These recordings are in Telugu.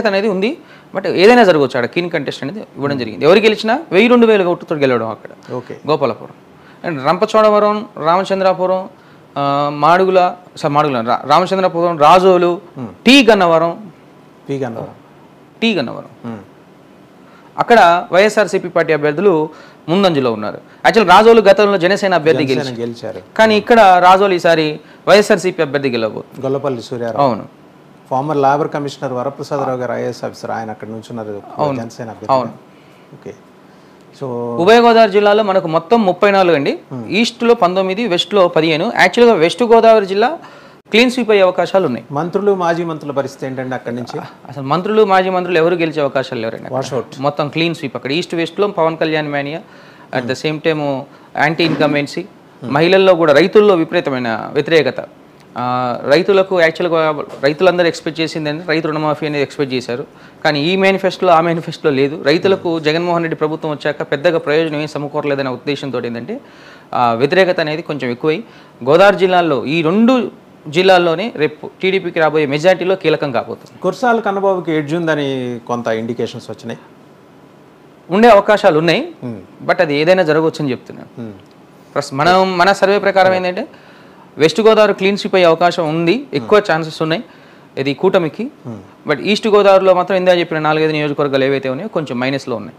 అనేది ఉంది. బట్ ఏదైనా జరగవచ్చు. అక్కడ క్లీన్ కంటెస్ట్ అనేది ఇవ్వడం జరిగింది. ఎవరు గెలిచినా 1000-2000 ఓటుతో గెలవడం అక్కడ. Okay. Gopalapuram and Rampachodavaram, Ramachandrapuram, Madugula Ramachandrapuram, Rajolu, T Gannavaram అక్కడ వైఎస్ఆర్సీపీ పార్టీ అభ్యర్థులు ముందంజలో ఉన్నారు. యాక్చువల్ రాజోలు గతంలో జనసేన అభ్యర్థి గెలిచారు. కానీ ఇక్కడ రాజోలు ఈసారి వైఎస్ఆర్సీపీ అభ్యర్థి గెలవబోతుంది. గొల్లపల్లి సూర్యారావు. అవును. ఫార్మర్ లేబర్ కమిషనర్ వరప్రసాదరావు గారు ఐఏఎస్ ఆఫీసర్, ఆయన అక్కడ నుంచి ఉన్నారు జనసేన అభ్యర్థి. అవును. ఓకే. సో ఉభయ గోదావరి జిల్లాలో మనకు మొత్తం 34 అండి. ఈస్ట్లో 19, వెస్ట్లో 15. యాక్చువల్గా వెస్ట్ గోదావరి జిల్లా క్లీన్ స్వీప్ అయ్యే అవకాశాలు ఉన్నాయి. మంత్రులు మాజీ మంత్రుల పరిస్థితి ఏంటంటే అక్కడి నుంచి అసలు మంత్రులు మాజీ మంత్రులు ఎవరు గెలిచే అవకాశాలు లేరండి. మొత్తం క్లీన్ స్వీప్ అక్కడ ఈస్ట్ వెస్ట్లో Pawan Kalyan mania, at the same time anti incumbency. మహిళల్లో కూడా రైతుల్లో విపరీతమైన వ్యతిరేకత. రైతులకు యాక్చువల్గా రైతులందరూ ఎక్స్పెక్ట్ చేసింది అంటే రైతు రుణమాఫీ అనేది ఎక్స్పెక్ట్ చేశారు. కానీ ఈ మేనిఫెస్టోలో ఆ మేనిఫెస్టోలో లేదు. రైతులకు జగన్మోహన్ రెడ్డి ప్రభుత్వం వచ్చాక పెద్దగా ప్రయోజనం ఏం సమకూరలేదనే ఉద్దేశంతో ఏంటంటే వ్యతిరేకత అనేది కొంచెం ఎక్కువై గోదావరి జిల్లాల్లో ఈ 2 జిల్లాల్లోనే రేపు టీడీపీకి రాబోయే మెజార్టీలో కీలకం కాబోతుంది. కుర్సాల కన్నబాబుకి ఎడ్జ్ ఉందని కొంత ఇండికేషన్స్ వచ్చినాయి. ఉండే అవకాశాలు ఉన్నాయి. బట్ అది ఏదైనా జరగవచ్చు అని చెప్తున్నాను. మన సర్వే ప్రకారం ఏంటంటే వెస్ట్ గోదావరి క్లీన్ స్వీప్ అయ్యే అవకాశం ఉంది, ఎక్కువ ఛాన్సెస్ ఉన్నాయి ఇది కూటమికి. బట్ ఈస్ట్ గోదావరిలో మాత్రం ఇందా చెప్పిన 4-5 నియోజకవర్గాలు ఏవైతే ఉన్నాయో కొంచెం మైనస్లో ఉన్నాయి.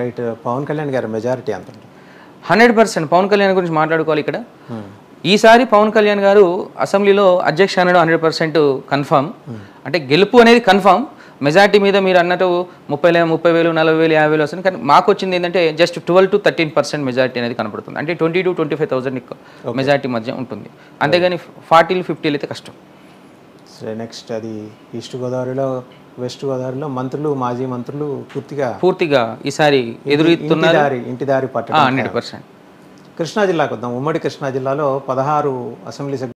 రైట్. పవన్ కళ్యాణ్ గారి మెజారిటీ ఎంత? 100%. పవన్ కళ్యాణ్ గురించి మాట్లాడుకోవాలి ఇక్కడ. ఈసారి పవన్ కళ్యాణ్ గారు అసెంబ్లీలో అధ్యక్ష అనడం 100% కన్ఫామ్. అంటే గెలుపు అనేది కన్ఫామ్. మెజార్టీ మీద మీరు అన్నట్టు 30,000, 40,000, 40,000, 50,000 వస్తుంది. కానీ మాకు వచ్చింది ఏంటంటే జస్ట్ 12-13% మెజార్టీ అనేది కనపడుతుంది. అంటే 20,000-25,000 మెజార్టీ మధ్య ఉంటుంది. అంతేగాని 40-50 అయితే కష్టం. నెక్స్ట్ అది ఈస్ట్ గోదావరిలో, వెస్ట్ గోదావరిలో మంత్రులు మాజీ మంత్రులు పూర్తిగా ఈసారి ఎదురుతున్నారు. ఇంటి దారి పట్ట 100%. కృష్ణా జిల్లాకు వద్దాం. ఉమ్మడి కృష్ణా జిల్లాలో 16 అసెంబ్లీ